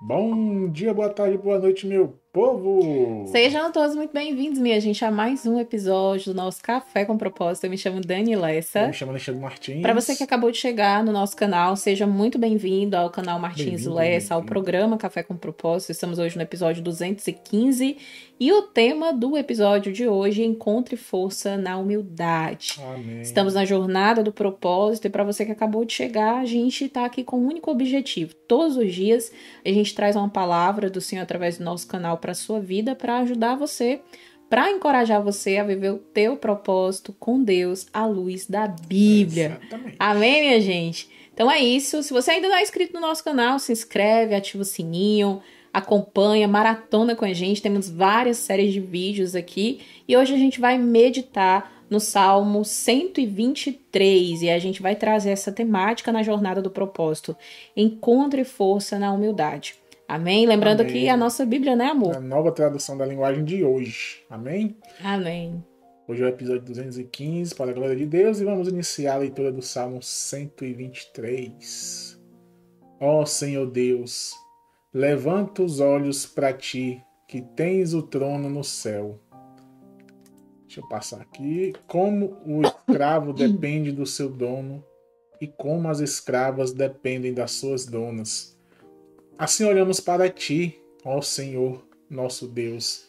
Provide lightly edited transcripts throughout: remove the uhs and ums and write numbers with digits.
Bom dia, boa tarde, boa noite, meu povo! Sejam todos muito bem-vindos, minha gente, a mais um episódio do nosso Café com Propósito. Eu me chamo Dani Eu me Lessa. chamo Alexandre Para você que Martins. acabou de chegar no nosso canal, seja muito bem-vindo ao canal Martins Bem-vindo, Lessa, ao bem-vindo. programa Café com Propósito. Estamos hoje no episódio 215 e o tema do episódio de hoje é Encontre Força na Humildade. Estamos Amém. na jornada do propósito e para você que acabou de chegar, a gente está aqui com um único objetivo. Todos os dias a gente traz uma palavra do Senhor através do nosso canal para a sua vida, para ajudar você, para encorajar você a viver o teu propósito com Deus à luz da Bíblia. Exatamente. Amém, minha gente? Então é isso. Se você ainda não é inscrito no nosso canal, se inscreve, ativa o sininho, acompanha, maratona com a gente. Temos várias séries de vídeos aqui e hoje a gente vai meditar no Salmo 123 e a gente vai trazer essa temática na jornada do propósito. Encontre força na humildade. Amém? Lembrando que a Amém. nossa Bíblia, né, Na amor? nova tradução da linguagem de hoje. Amém? Amém. Hoje é o episódio 215, para a glória de Deus, e vamos iniciar a leitura do Salmo 123. Ó Senhor Deus, levanta os olhos para ti, que tens o trono no céu. Deixa eu passar aqui. Como o escravo depende do seu dono e como as escravas dependem das suas donas. Assim olhamos para ti, ó Senhor, nosso Deus,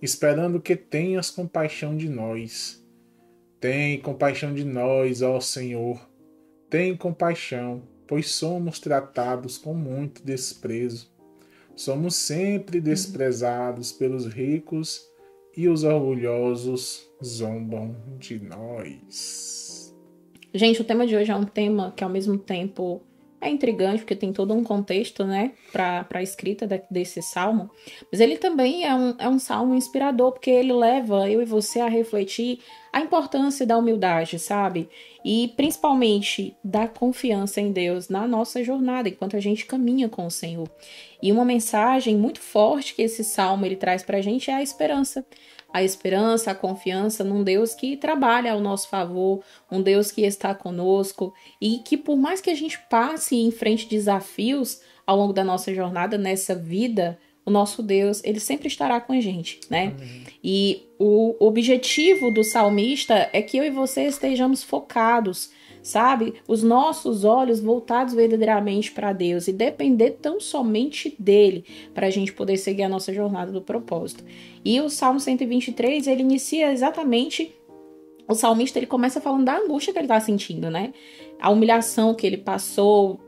esperando que tenhas compaixão de nós. Tem compaixão de nós, ó Senhor. Tem compaixão, pois somos tratados com muito desprezo. Somos sempre desprezados pelos ricos e os orgulhosos zombam de nós. Gente, o tema de hoje é um tema que ao mesmo tempo é intrigante, porque tem todo um contexto, né, para a escrita desse salmo, mas ele também é um salmo inspirador, porque ele leva eu e você a refletir a importância da humildade, sabe? E principalmente da confiança em Deus na nossa jornada, enquanto a gente caminha com o Senhor. E uma mensagem muito forte que esse salmo ele traz para a gente é a esperança. A esperança, a confiança num Deus que trabalha ao nosso favor, um Deus que está conosco e que por mais que a gente passe em frente desafios ao longo da nossa jornada nessa vida, o nosso Deus, ele sempre estará com a gente, né? Amém. E o objetivo do salmista é que eu e você estejamos focados, sabe? Os nossos olhos voltados verdadeiramente para Deus e depender tão somente dele para a gente poder seguir a nossa jornada do propósito. E o Salmo 123, ele inicia exatamente o salmista, ele começa falando da angústia que ele está sentindo, né? A humilhação que ele passou,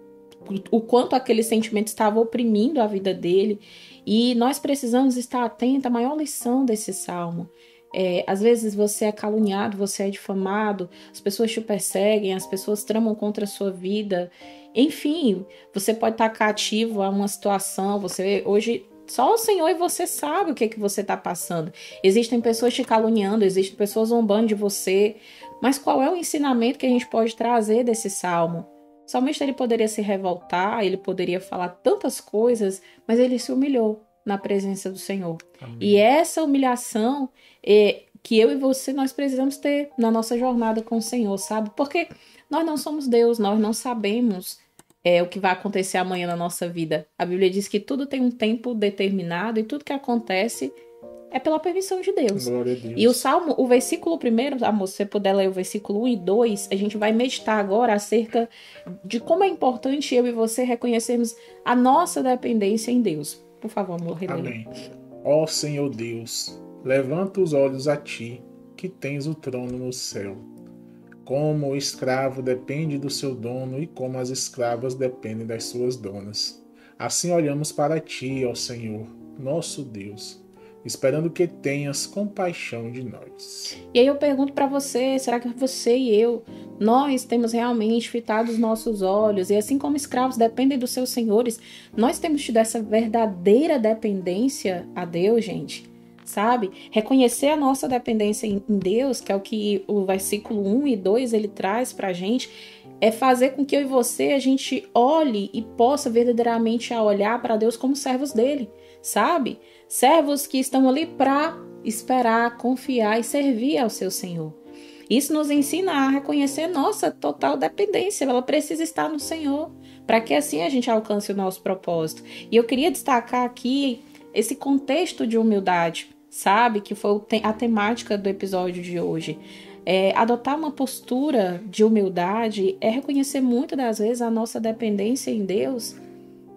o quanto aquele sentimento estava oprimindo a vida dele. E nós precisamos estar atentos à maior lição desse salmo. Às vezes você é caluniado, você é difamado, as pessoas te perseguem, as pessoas tramam contra a sua vida. Enfim, você pode estar cativo a uma situação, você hoje só o Senhor e você sabe o que é que você está passando. Existem pessoas te caluniando, existem pessoas zombando de você. Mas qual é o ensinamento que a gente pode trazer desse salmo? O salmista ele poderia se revoltar, ele poderia falar tantas coisas, mas ele se humilhou na presença do Senhor. E Amém. essa humilhação que eu e você nós precisamos ter na nossa jornada com o Senhor, sabe? Porque nós não somos Deus, nós não sabemos o que vai acontecer amanhã na nossa vida. A Bíblia diz que tudo tem um tempo determinado e tudo que acontece é pela permissão de Deus. Glória a E o Deus. Salmo, o versículo primeiro, amor, se você puder ler o versículo 1 e 2, a gente vai meditar agora acerca de como é importante eu e você reconhecermos a nossa dependência em Deus. Por favor, amor, releia. Amém. Ó Senhor Deus, levanta os olhos a ti, que tens o trono no céu. Como o escravo depende do seu dono e como as escravas dependem das suas donas. Assim olhamos para ti, ó Senhor, nosso Deus, esperando que tenhas compaixão de nós. E aí eu pergunto para você, será que você e eu, nós temos realmente fitado os nossos olhos, e assim como escravos dependem dos seus senhores, nós temos tido essa verdadeira dependência a Deus, gente? Sabe? Reconhecer a nossa dependência em Deus, que é o que o versículo 1 e 2 ele traz pra gente, é fazer com que eu e você a gente olhe e possa verdadeiramente olhar para Deus como servos dele, sabe? Servos que estão ali para esperar, confiar e servir ao seu Senhor. Isso nos ensina a reconhecer nossa total dependência. Ela precisa estar no Senhor. para que assim a gente alcance o nosso propósito. E eu queria destacar aqui esse contexto de humildade, sabe? Que foi a temática do episódio de hoje. Adotar uma postura de humildade é reconhecer muitas das vezes a nossa dependência em Deus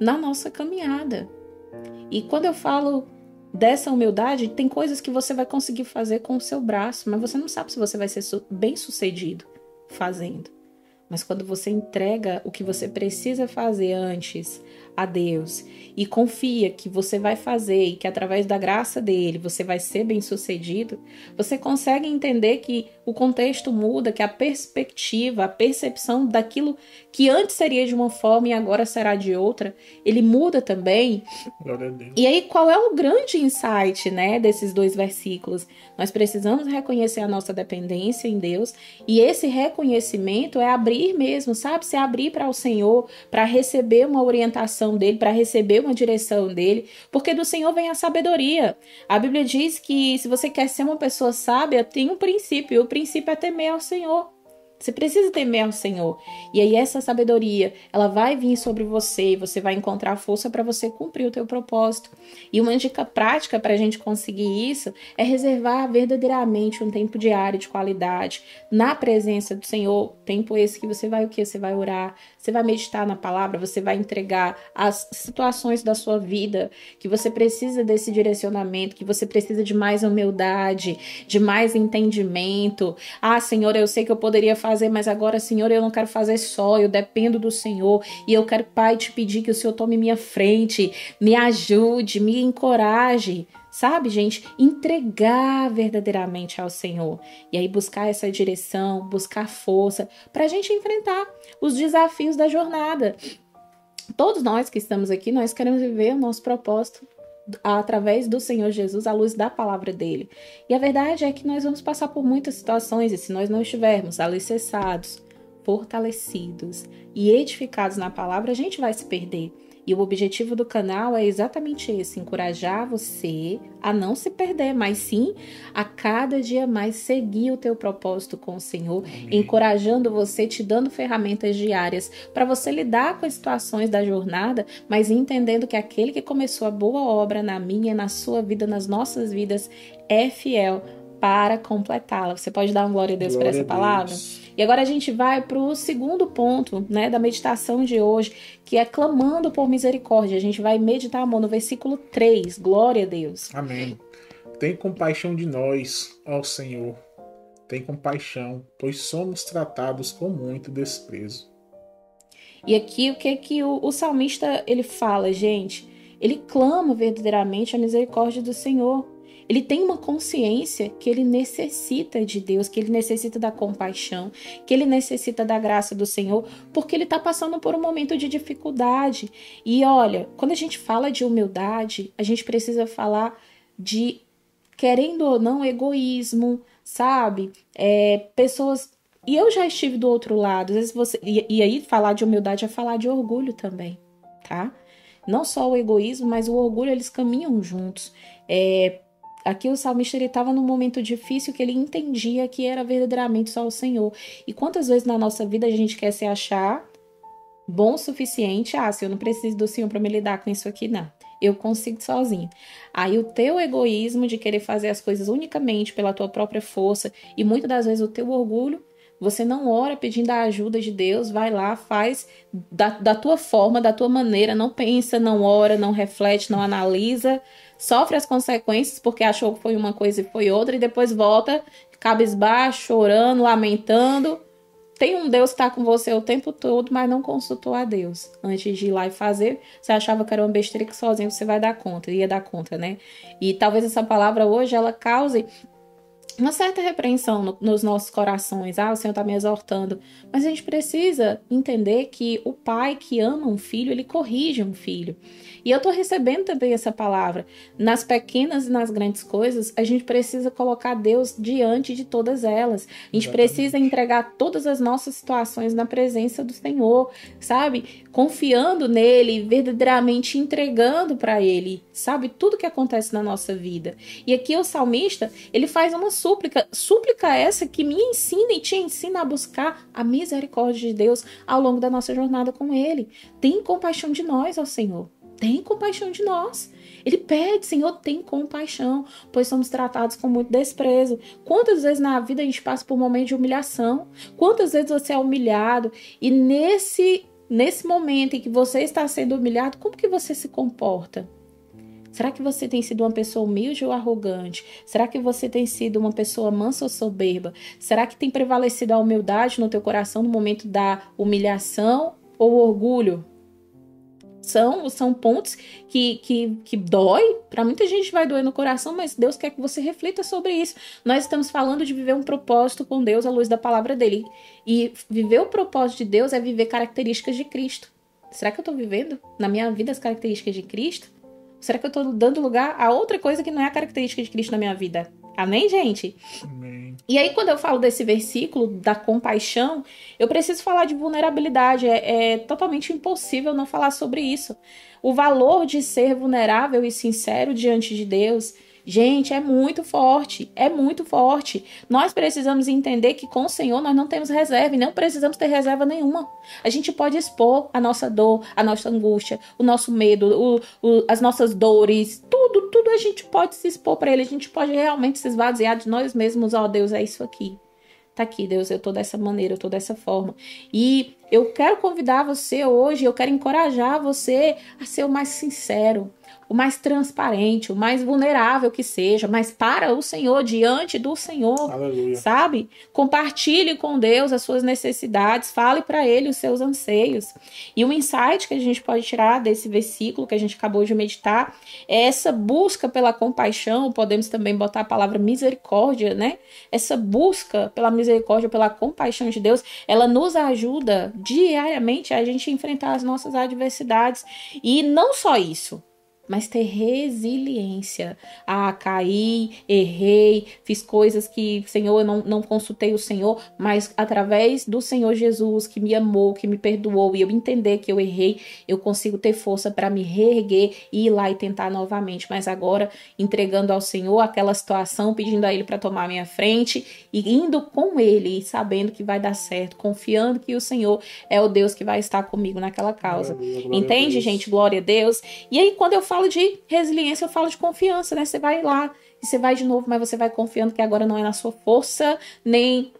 na nossa caminhada. E quando eu falo dessa humildade, tem coisas que você vai conseguir fazer com o seu braço, mas você não sabe se você vai ser bem sucedido fazendo. Mas quando você entrega o que você precisa fazer antes a Deus e confia que você vai fazer e que através da graça dele você vai ser bem sucedido, você consegue entender que o contexto muda, que a perspectiva, a percepção daquilo que antes seria de uma forma e agora será de outra, ele muda também. Glória a Deus. E aí, qual é o grande insight, né, desses 2 versículos? Nós precisamos reconhecer a nossa dependência em Deus, e esse reconhecimento é abrir mesmo, sabe? Se abrir para o Senhor, para receber uma orientação dele, para receber uma direção dele, porque do Senhor vem a sabedoria. A Bíblia diz que se você quer ser uma pessoa sábia, tem um princípio, e o princípio é temer ao Senhor. Você precisa temer ao Senhor. E aí essa sabedoria, ela vai vir sobre você e você vai encontrar força para você cumprir o teu propósito. E uma dica prática para a gente conseguir isso é reservar verdadeiramente um tempo diário de qualidade na presença do Senhor. Tempo esse que você vai o quê? Você vai orar, você vai meditar na palavra, você vai entregar as situações da sua vida que você precisa desse direcionamento, que você precisa de mais humildade, de mais entendimento. Ah, Senhor, eu sei que eu poderia fazer, mas agora, Senhor, eu não quero fazer só, eu dependo do Senhor e eu quero, Pai, te pedir que o Senhor tome minha frente, me ajude, me encoraje, sabe, gente? Entregar verdadeiramente ao Senhor e aí buscar essa direção, buscar força para a gente enfrentar os desafios da jornada. Todos nós que estamos aqui, nós queremos viver o nosso propósito através do Senhor Jesus, à luz da palavra dele. E a verdade é que nós vamos passar por muitas situações, e se nós não estivermos alicerçados, fortalecidos e edificados na palavra, a gente vai se perder. E o objetivo do canal é exatamente esse, encorajar você a não se perder, mas sim a cada dia mais seguir o teu propósito com o Senhor, encorajando você, te dando ferramentas diárias para você lidar com as situações da jornada, mas entendendo que aquele que começou a boa obra na minha, na sua vida, nas nossas vidas, é fiel para completá-la. Você pode dar um glória a Deus por essa palavra? E agora a gente vai para o segundo ponto, né, da meditação de hoje, que é clamando por misericórdia. A gente vai meditar, amor, no versículo 3. Glória a Deus. Amém. Tem compaixão de nós, ó Senhor. Tem compaixão, pois somos tratados com muito desprezo. E aqui o que o salmista ele fala, gente? Ele clama verdadeiramente a misericórdia do Senhor. Ele tem uma consciência que ele necessita de Deus, que ele necessita da compaixão, que ele necessita da graça do Senhor, porque ele está passando por um momento de dificuldade. E olha, quando a gente fala de humildade, a gente precisa falar de, querendo ou não, egoísmo, sabe? Pessoas... E eu já estive do outro lado. Às vezes você... E aí falar de humildade é falar de orgulho também, tá? Não só o egoísmo, mas o orgulho, eles caminham juntos. Aqui o salmista estava num momento difícil que ele entendia que era verdadeiramente só o Senhor. E quantas vezes na nossa vida a gente quer se achar bom o suficiente? Ah, se eu não preciso do Senhor para me lidar com isso aqui, não. Eu consigo sozinho. Aí o teu egoísmo de querer fazer as coisas unicamente pela tua própria força e muitas das vezes o teu orgulho, você não ora pedindo a ajuda de Deus, vai lá, faz da tua forma, da tua maneira, não pensa, não ora, não reflete, não analisa, sofre as consequências porque achou que foi uma coisa e foi outra e depois volta cabisbaixo, chorando, lamentando. Tem um Deus que está com você o tempo todo, mas não consultou a Deus. Antes de ir lá e fazer, você achava que era uma besteira que sozinho você vai dar conta, ia dar conta, né? E talvez essa palavra hoje, ela cause uma certa repreensão nos nossos corações. Ah, o Senhor está me exortando. Mas a gente precisa entender que o pai que ama um filho, ele corrige um filho. E eu estou recebendo também essa palavra. Nas pequenas e nas grandes coisas, a gente precisa colocar Deus diante de todas elas. A gente precisa entregar todas as nossas situações na presença do Senhor, sabe? Confiando nele, verdadeiramente entregando para ele, sabe? Tudo que acontece na nossa vida. E aqui o salmista, ele faz uma súplica súplica essa que me ensina e te ensina a buscar a misericórdia de Deus ao longo da nossa jornada com Ele. Tem compaixão de nós, ó Senhor. Tem compaixão de nós. Ele pede, Senhor, tem compaixão, pois somos tratados com muito desprezo. Quantas vezes na vida a gente passa por momentos de humilhação? Quantas vezes você é humilhado? E nesse momento em que você está sendo humilhado, como que você se comporta? Será que você tem sido uma pessoa humilde ou arrogante? Será que você tem sido uma pessoa mansa ou soberba? Será que tem prevalecido a humildade no teu coração no momento da humilhação ou orgulho? São pontos que dói. Para muita gente vai doer no coração, mas Deus quer que você reflita sobre isso. Nós estamos falando de viver um propósito com Deus à luz da palavra dele. E viver o propósito de Deus é viver características de Cristo. Será que eu estou vivendo na minha vida as características de Cristo? Será que eu estou dando lugar a outra coisa que não é a característica de Cristo na minha vida? Amém, gente? Amém. E aí, quando eu falo desse versículo, da compaixão, eu preciso falar de vulnerabilidade. É totalmente impossível não falar sobre isso. O valor de ser vulnerável e sincero diante de Deus, gente, é muito forte. É muito forte. Nós precisamos entender que com o Senhor nós não temos reserva e não precisamos ter reserva nenhuma. A gente pode expor a nossa dor, a nossa angústia, o nosso medo, as nossas dores, tudo a gente pode se expor para Ele. A gente pode realmente se esvaziar de nós mesmos. Ó, Deus, é isso aqui. Tá aqui, Deus, eu tô dessa maneira, eu tô dessa forma. E eu quero convidar você hoje, eu quero encorajar você a ser o mais sincero, o mais transparente, o mais vulnerável que seja, mas para o Senhor, diante do Senhor. Aleluia. Sabe? Compartilhe com Deus as suas necessidades, fale para Ele os seus anseios. E um insight que a gente pode tirar desse versículo que a gente acabou de meditar é essa busca pela compaixão, podemos também botar a palavra misericórdia, né? Essa busca pela misericórdia, pela compaixão de Deus, ela nos ajuda diariamente a gente enfrentar as nossas adversidades. E não só isso, mas ter resiliência. Ah, caí, errei, fiz coisas que, Senhor, eu não consultei o Senhor, mas através do Senhor Jesus, que me amou, que me perdoou, e eu entender que eu errei, eu consigo ter força para me reerguer e ir lá e tentar novamente. Mas agora, entregando ao Senhor aquela situação, pedindo a Ele para tomar a minha frente, e indo com Ele, e sabendo que vai dar certo, confiando que o Senhor é o Deus que vai estar comigo naquela causa. Glória a Entende, Deus. gente? Glória a Deus. E aí, quando eu falo de resiliência, eu falo de confiança, né? Você vai lá e você vai de novo, mas você vai confiando que agora não é na sua força, nem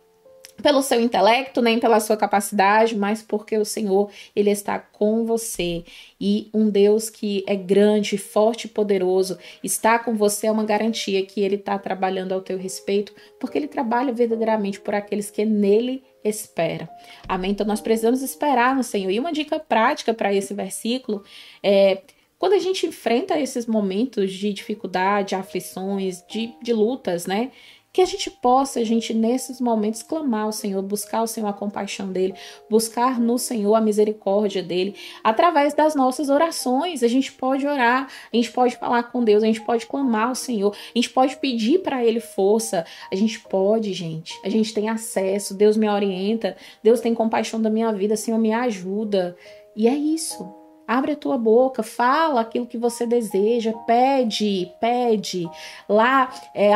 pelo seu intelecto, nem pela sua capacidade, mas porque o Senhor, Ele está com você. E um Deus que é grande, forte e poderoso, está com você é uma garantia que Ele está trabalhando ao teu respeito, porque Ele trabalha verdadeiramente por aqueles que nele esperam. Amém? Então nós precisamos esperar no Senhor. E uma dica prática para esse versículo é: quando a gente enfrenta esses momentos de dificuldade, aflições, de lutas, né? Que a gente nesses momentos clamar ao Senhor, buscar ao Senhor a compaixão dele, buscar no Senhor a misericórdia dele. Através das nossas orações, a gente pode orar, a gente pode falar com Deus, a gente pode clamar ao Senhor, a gente pode pedir para ele força, a gente pode, gente. A gente tem acesso, Deus me orienta, Deus tem compaixão da minha vida, Senhor me ajuda. E é isso. Abre a tua boca, fala aquilo que você deseja, pede. Lá,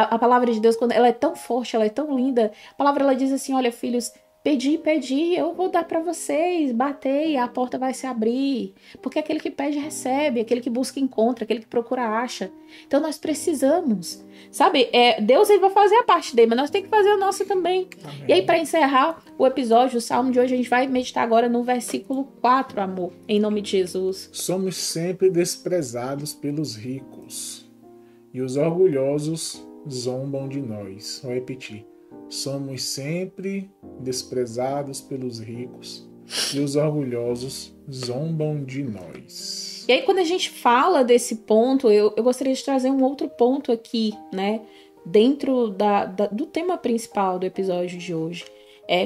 a palavra de Deus, quando ela é tão forte, ela é tão linda, a palavra ela diz assim: olha, filhos, pedi, eu vou dar para vocês, batei, a porta vai se abrir. Porque aquele que pede, recebe, aquele que busca, encontra, aquele que procura, acha. Então nós precisamos, sabe? Deus ele vai fazer a parte dele, mas nós temos que fazer a nossa também. Amém. E aí, para encerrar o episódio, o salmo de hoje, a gente vai meditar agora no versículo 4, amor, em nome de Jesus. Somos sempre desprezados pelos ricos, e os orgulhosos zombam de nós. Vou repetir. Somos sempre desprezados pelos ricos, e os orgulhosos zombam de nós. E aí, quando a gente fala desse ponto, eu gostaria de trazer um outro ponto aqui, né? Dentro do tema principal do episódio de hoje.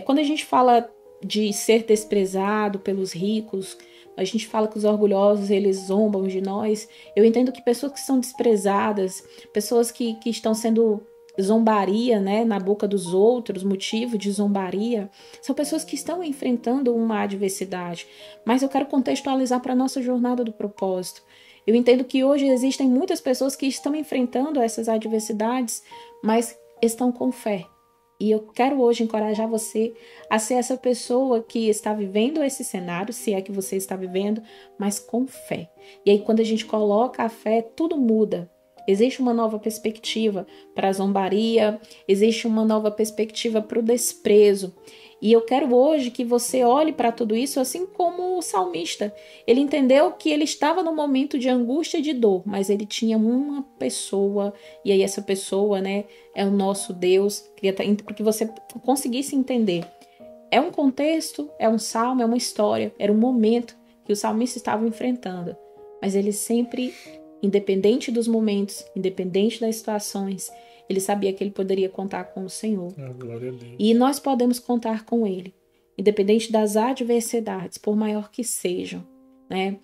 Quando a gente fala de ser desprezado pelos ricos, a gente fala que os orgulhosos, eles zombam de nós. Eu entendo que pessoas que são desprezadas, pessoas que estão sendo zombaria, né, na boca dos outros, motivo de zombaria, são pessoas que estão enfrentando uma adversidade. Mas eu quero contextualizar para a nossa jornada do propósito. Eu entendo que hoje existem muitas pessoas que estão enfrentando essas adversidades, mas estão com fé. E eu quero hoje encorajar você a ser essa pessoa que está vivendo esse cenário, se é que você está vivendo, mas com fé. E aí quando a gente coloca a fé, tudo muda. Existe uma nova perspectiva para a zombaria, existe uma nova perspectiva para o desprezo. E eu quero hoje que você olhe para tudo isso assim como o salmista. Ele entendeu que ele estava num momento de angústia e de dor, mas ele tinha uma pessoa, e aí essa pessoa, né, é o nosso Deus, para que você conseguisse entender. É um contexto, é um salmo, é uma história, era um momento que o salmista estava enfrentando, mas ele sempre, independente dos momentos, independente das situações, ele sabia que ele poderia contar com o Senhor. Glória a Deus. E nós podemos contar com ele, independente das adversidades, por maior que sejam, né?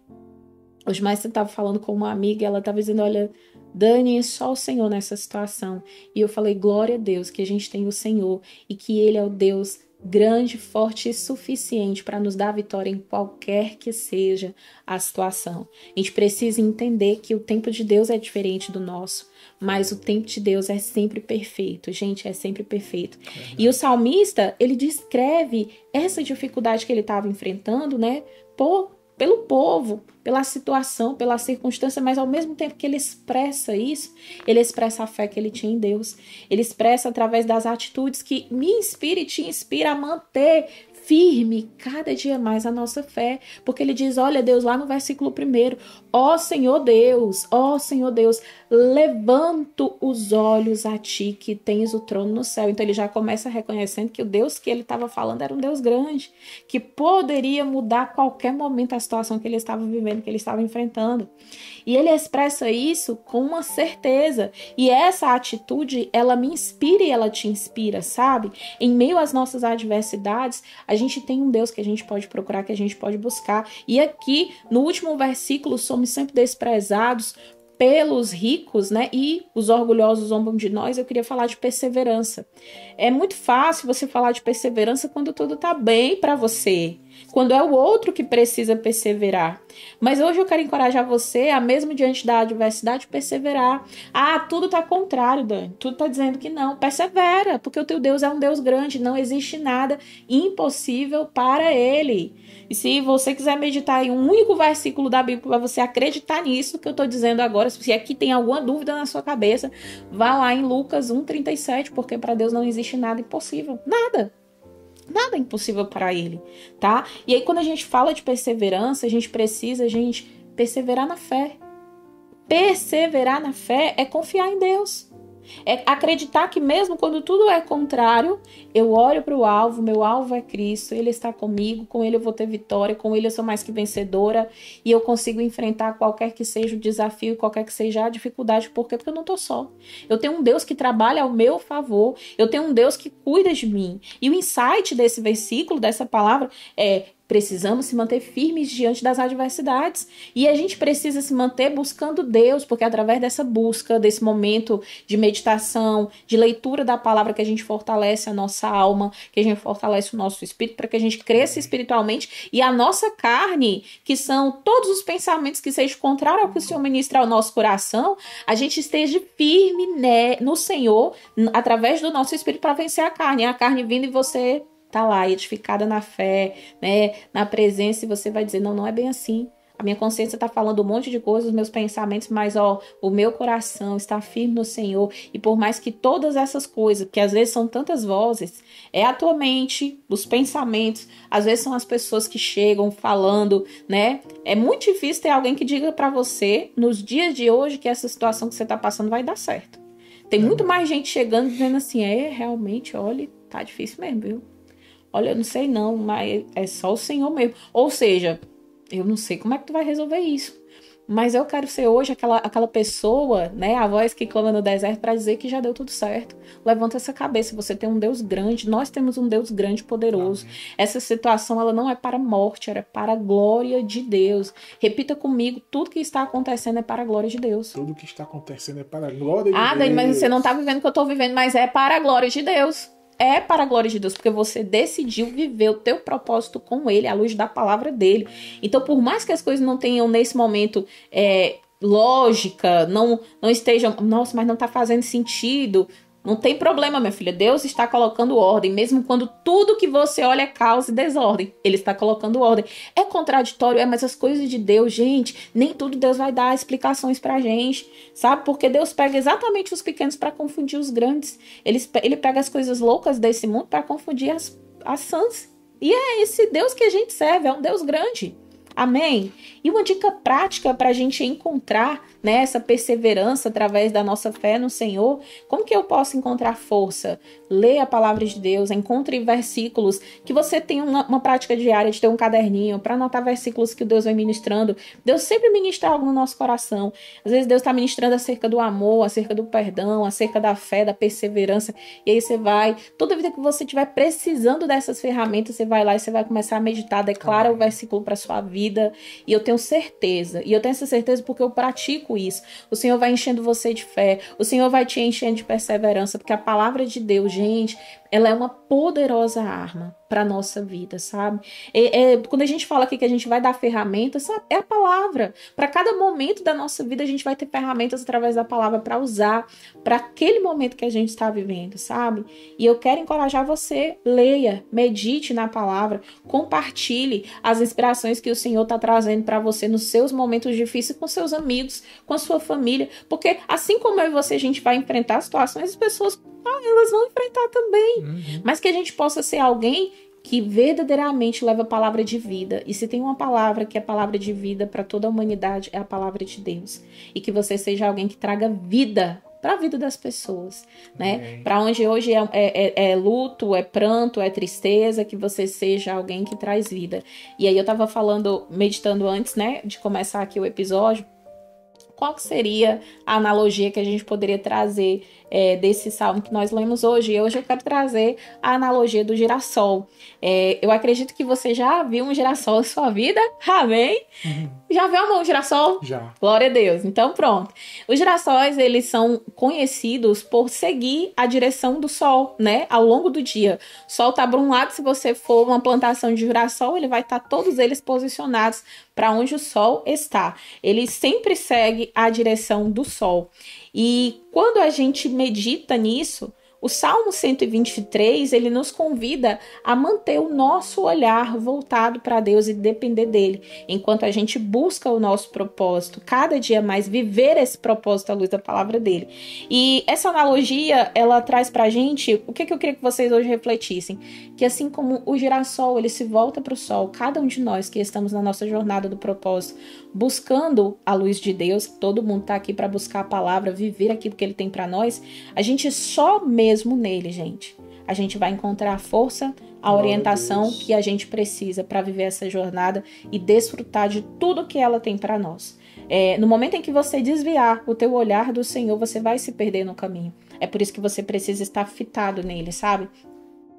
Hoje mais eu estava falando com uma amiga, ela estava dizendo, olha, Dani, é só o Senhor nessa situação. E eu falei, glória a Deus, que a gente tem o Senhor e que Ele é o Deus grande, forte e suficiente para nos dar vitória em qualquer que seja a situação. A gente precisa entender que o tempo de Deus é diferente do nosso, mas o tempo de Deus é sempre perfeito, gente, é sempre perfeito. E o salmista, ele descreve essa dificuldade que ele estava enfrentando, né, pelo povo, pela situação, pela circunstância, mas ao mesmo tempo que ele expressa isso, ele expressa a fé que ele tinha em Deus. Ele expressa através das atitudes que me inspira e te inspira a manter firme cada dia mais a nossa fé, porque ele diz, olha Deus, lá no versículo 1, ó Senhor Deus, levanto os olhos a ti que tens o trono no céu. Então ele já começa reconhecendo que o Deus que ele estava falando era um Deus grande, que poderia mudar a qualquer momento a situação que ele estava vivendo, que ele estava enfrentando. E ele expressa isso com uma certeza. E essa atitude, ela me inspira e ela te inspira, sabe? Em meio às nossas adversidades, a gente tem um Deus que a gente pode procurar, que a gente pode buscar. E aqui, no último versículo, somos sempre desprezados pelos ricos, né? E os orgulhosos zombam de nós. Eu queria falar de perseverança. É muito fácil você falar de perseverança quando tudo tá bem para você, quando é o outro que precisa perseverar. Mas hoje eu quero encorajar você a, mesmo diante da adversidade, perseverar. Ah, tudo tá contrário, Dani. Tudo tá dizendo que não. Persevera, porque o teu Deus é um Deus grande. Não existe nada impossível para ele. E se você quiser meditar em um único versículo da Bíblia para você acreditar nisso que eu tô dizendo agora, se aqui tem alguma dúvida na sua cabeça, vá lá em Lucas 1:37, porque para Deus não existe nada impossível. Nada é impossível para ele, tá? E aí quando a gente fala de perseverança, a gente precisa, perseverar na fé. Perseverar na fé é confiar em Deus. É acreditar que mesmo quando tudo é contrário, eu olho para o alvo, meu alvo é Cristo, Ele está comigo, com Ele eu vou ter vitória, com Ele eu sou mais que vencedora e eu consigo enfrentar qualquer que seja o desafio, qualquer que seja a dificuldade. Por quê? Porque eu não estou só. Eu tenho um Deus que trabalha ao meu favor, eu tenho um Deus que cuida de mim. E o insight desse versículo, dessa palavra, é: precisamos se manter firmes diante das adversidades. E a gente precisa se manter buscando Deus, porque através dessa busca, desse momento de meditação, de leitura da palavra, que a gente fortalece a nossa alma, que a gente fortalece o nosso espírito, para que a gente cresça espiritualmente. E a nossa carne, que são todos os pensamentos que sejam contrários ao que o Senhor ministra ao nosso coração, a gente esteja firme, né, no Senhor, através do nosso espírito, para vencer a carne. A carne vindo e você tá lá, edificada na fé, né, na presença, e você vai dizer, não é bem assim. A minha consciência tá falando um monte de coisas, os meus pensamentos, mas o meu coração está firme no Senhor. E por mais que todas essas coisas, que às vezes são tantas vozes, é a tua mente, os pensamentos, às vezes são as pessoas que chegam falando, né? É muito difícil ter alguém que diga para você, nos dias de hoje, que essa situação que você tá passando vai dar certo. Tem muito mais gente chegando dizendo assim, realmente, olha, tá difícil mesmo, viu? Olha, eu não sei não, mas é só o Senhor mesmo. Ou seja, eu não sei como é que tu vai resolver isso. Mas eu quero ser hoje aquela pessoa, né, a voz que clama no deserto para dizer que já deu tudo certo. Levanta essa cabeça, você tem um Deus grande, nós temos um Deus grande e poderoso. Amém. Essa situação, ela não é para a morte, ela é para a glória de Deus. Repita comigo, tudo que está acontecendo é para a glória de Deus. Tudo que está acontecendo é para a glória de Deus. Ah, Dani, mas você não está vivendo o que eu estou vivendo, mas é para a glória de Deus. É para a glória de Deus, porque você decidiu viver o teu propósito com Ele, à luz da palavra dele. Então, por mais que as coisas não tenham nesse momento lógica, não estejam, nossa, mas não está fazendo sentido, Não tem problema, minha filha. Deus está colocando ordem, mesmo quando tudo que você olha é caos e desordem. Ele está colocando ordem. É contraditório, mas as coisas de Deus, gente, nem tudo Deus vai dar explicações pra gente, sabe? Porque Deus pega exatamente os pequenos para confundir os grandes. Ele pega as coisas loucas desse mundo para confundir as sãs. E é esse Deus que a gente serve, é um Deus grande. Amém? E uma dica prática para a gente encontrar, né, essa perseverança através da nossa fé no Senhor. Como que eu posso encontrar força? Leia a palavra de Deus, encontre versículos, que você tenha uma prática diária de ter um caderninho para anotar versículos que Deus vai ministrando. Deus sempre ministra algo no nosso coração. Às vezes Deus está ministrando acerca do amor, acerca do perdão, acerca da fé, da perseverança. E aí você vai, toda vida que você estiver precisando dessas ferramentas, você vai lá e você vai começar a meditar, declara o versículo para sua vida. E eu tenho certeza, e eu tenho essa certeza porque eu pratico isso. O Senhor vai enchendo você de fé, o Senhor vai te enchendo de perseverança, porque a palavra de Deus, gente, ela é uma poderosa arma para a nossa vida, sabe? Quando a gente fala aqui que a gente vai dar ferramentas, é a palavra. Para cada momento da nossa vida, a gente vai ter ferramentas através da palavra para usar para aquele momento que a gente está vivendo, sabe? E eu quero encorajar você, leia, medite na palavra, compartilhe as inspirações que o Senhor está trazendo para você nos seus momentos difíceis com seus amigos, com a sua família, porque assim como eu e você, a gente vai enfrentar situações, as pessoas elas vão enfrentar também, mas que a gente possa ser alguém que verdadeiramente leva a palavra de vida. E se tem uma palavra que é palavra de vida para toda a humanidade, é a palavra de Deus. E que você seja alguém que traga vida para a vida das pessoas, né? Para onde hoje é luto, é pranto, é tristeza, que você seja alguém que traz vida. E aí eu tava falando, meditando antes, né, de começar aqui o episódio, qual que seria a analogia que a gente poderia trazer desse salmo que nós lemos hoje? E hoje eu quero trazer a analogia do girassol. Eu acredito que você já viu um girassol em sua vida. Amém? Já viu um girassol? Já. Glória a Deus. Então pronto. Os girassóis, eles são conhecidos por seguir a direção do sol, né? Ao longo do dia. O sol tá para um lado, se você for uma plantação de girassol, ele vai estar todos eles posicionados para onde o sol está. Ele sempre segue a direção do sol. E quando a gente medita nisso, o Salmo 123, ele nos convida a manter o nosso olhar voltado para Deus e depender dele, enquanto a gente busca o nosso propósito, cada dia mais viver esse propósito à luz da palavra dele. E essa analogia, ela traz pra gente, o que eu queria que vocês hoje refletissem? Que assim como o girassol, ele se volta para o sol, cada um de nós que estamos na nossa jornada do propósito, buscando a luz de Deus, todo mundo está aqui para buscar a palavra, viver aquilo que ele tem para nós, a gente só mesmo nele, gente, a gente vai encontrar a força, a orientação que a gente precisa para viver essa jornada e desfrutar de tudo que ela tem para nós. No momento em que você desviar o teu olhar do Senhor, você vai se perder no caminho. É por isso que você precisa estar fitado nele, sabe?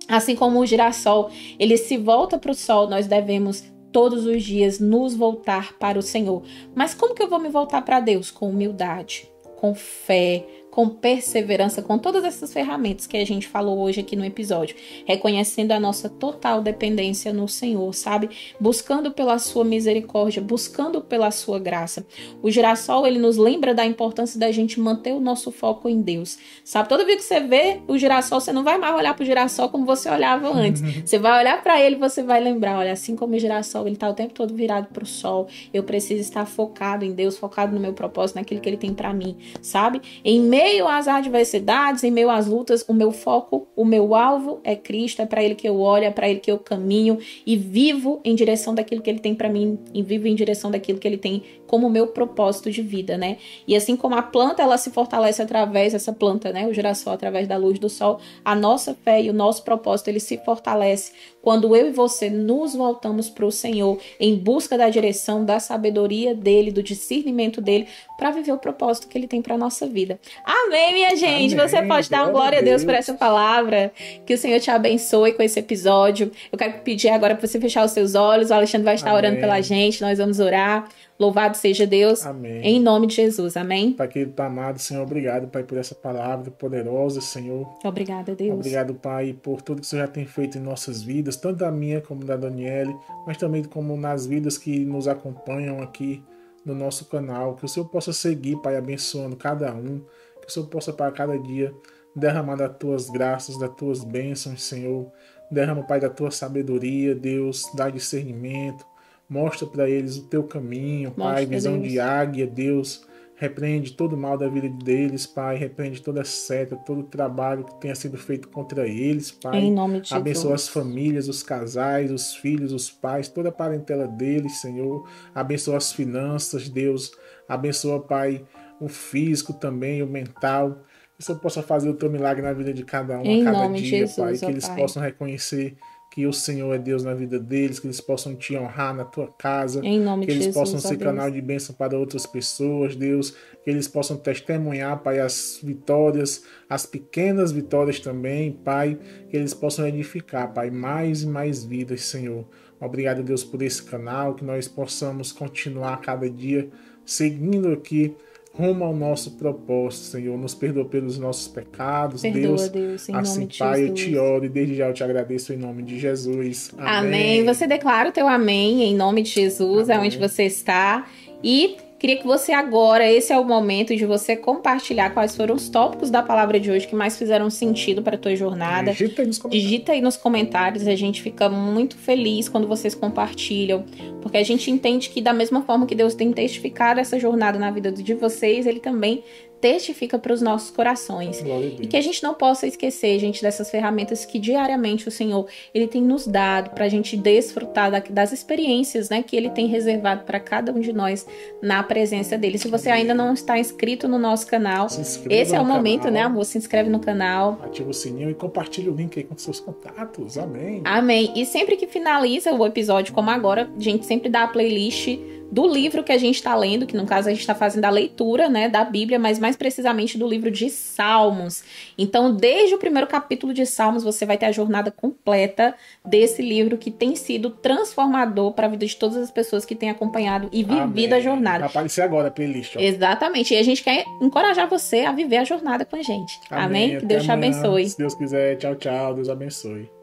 Assim como o girassol, ele se volta para o sol, nós devemos todos os dias nos voltar para o Senhor. Mas como que eu vou me voltar para Deus? Com humildade, com fé, com perseverança, com todas essas ferramentas que a gente falou hoje aqui no episódio, reconhecendo a nossa total dependência no Senhor, sabe? Buscando pela sua misericórdia, buscando pela sua graça. O girassol, ele nos lembra da importância da gente manter o nosso foco em Deus, sabe? Toda vez que você vê o girassol, você não vai mais olhar para o girassol como você olhava antes. Você vai olhar para ele e você vai lembrar, olha, assim como o girassol, ele tá o tempo todo virado para o sol, eu preciso estar focado em Deus, focado no meu propósito, naquilo que ele tem para mim, sabe? Em meio às adversidades, em meio às lutas, o meu foco, o meu alvo é Cristo, é para ele que eu olho, é para ele que eu caminho e vivo em direção daquilo que ele tem para mim, e vivo em direção daquilo que ele tem como meu propósito de vida, né? E assim como a planta, ela se fortalece através dessa planta, né? O girassol, através da luz do sol, a nossa fé e o nosso propósito, ele se fortalece quando eu e você nos voltamos para o Senhor em busca da direção, da sabedoria dele, do discernimento dele, para viver o propósito que ele tem para nossa vida. Amém, minha gente? Amém. Você pode dar uma glória a Deus por essa palavra. Que o Senhor te abençoe com esse episódio. Eu quero pedir agora para você fechar os seus olhos. O Alexandre vai estar orando pela gente. Nós vamos orar. Louvado seja Deus. Amém. Em nome de Jesus. Amém? Pai querido, amado, Senhor, obrigado, Pai, por essa palavra poderosa, Senhor. Obrigada, Deus. Obrigado, Pai, por tudo que o Senhor já tem feito em nossas vidas, tanto da minha como da Daniele, mas também como nas vidas que nos acompanham aqui no nosso canal. Que o Senhor possa seguir, Pai, abençoando cada um. Que o Senhor possa, para cada dia, Derrama das tuas graças, das tuas bênçãos, Senhor. Derrama, Pai, da tua sabedoria, Deus, dá discernimento. Mostra para eles o teu caminho, Pai, Mostra, visão Deus. de águia, Deus. Repreende todo o mal da vida deles, Pai. Repreende toda seta, todo o trabalho que tenha sido feito contra eles, Pai. Em nome de Abençoa Jesus. as famílias, os casais, os filhos, os pais, toda a parentela deles, Senhor. Abençoa as finanças, Deus. Abençoa, Pai, o físico também, o mental. Que o Senhor possa fazer o teu milagre na vida de cada um, a Em cada nome de dia, Jesus, Pai. Que ó eles Pai. possam reconhecer que o Senhor é Deus na vida deles, que eles possam te honrar na tua casa, Em nome que de eles Jesus, possam ó ser Deus. canal de bênção para outras pessoas, Deus, que eles possam testemunhar, Pai, as vitórias, as pequenas vitórias também, Pai, que eles possam edificar, Pai, mais e mais vidas, Senhor. Obrigado, Deus, por esse canal, que nós possamos continuar cada dia seguindo aqui rumo ao nosso propósito, Senhor. Nos perdoa pelos nossos pecados, Perdoa, Deus. Deus, em Assim, nome de Pai, eu te Jesus. oro e desde já eu te agradeço em nome de Jesus. Amém. Você declara o teu amém em nome de Jesus, Amém. aonde você está. E queria que você agora, esse é o momento de você compartilhar quais foram os tópicos da palavra de hoje que mais fizeram sentido para a tua jornada. Digita aí nos comentários. Digita aí nos comentários, a gente fica muito feliz quando vocês compartilham, porque a gente entende que da mesma forma que Deus tem testificado essa jornada na vida de vocês, Ele também testifica para os nossos corações. Glória a Deus. E que a gente não possa esquecer, gente, dessas ferramentas que diariamente o Senhor, Ele tem nos dado para a gente desfrutar das experiências, né, que Ele tem reservado para cada um de nós na presença dEle. Se você ainda não está inscrito no nosso canal, Se inscreva esse é o no momento, canal, né, amor? Se inscreve no canal. ativa o sininho e compartilha o link aí com seus contatos. Amém. Amém. E sempre que finaliza o episódio, como agora, a gente sempre dá a playlist do livro que a gente está lendo, que no caso a gente está fazendo a leitura, né, da Bíblia, mas mais precisamente do livro de Salmos. Então, desde o primeiro capítulo de Salmos, você vai ter a jornada completa desse livro que tem sido transformador para a vida de todas as pessoas que têm acompanhado e vivido Amém. a jornada. Vai aparecer agora a playlist. Ó. Exatamente. E a gente quer encorajar você a viver a jornada com a gente. Amém? Que Até Deus te amanhã. abençoe. Se Deus quiser. Tchau, tchau. Deus abençoe.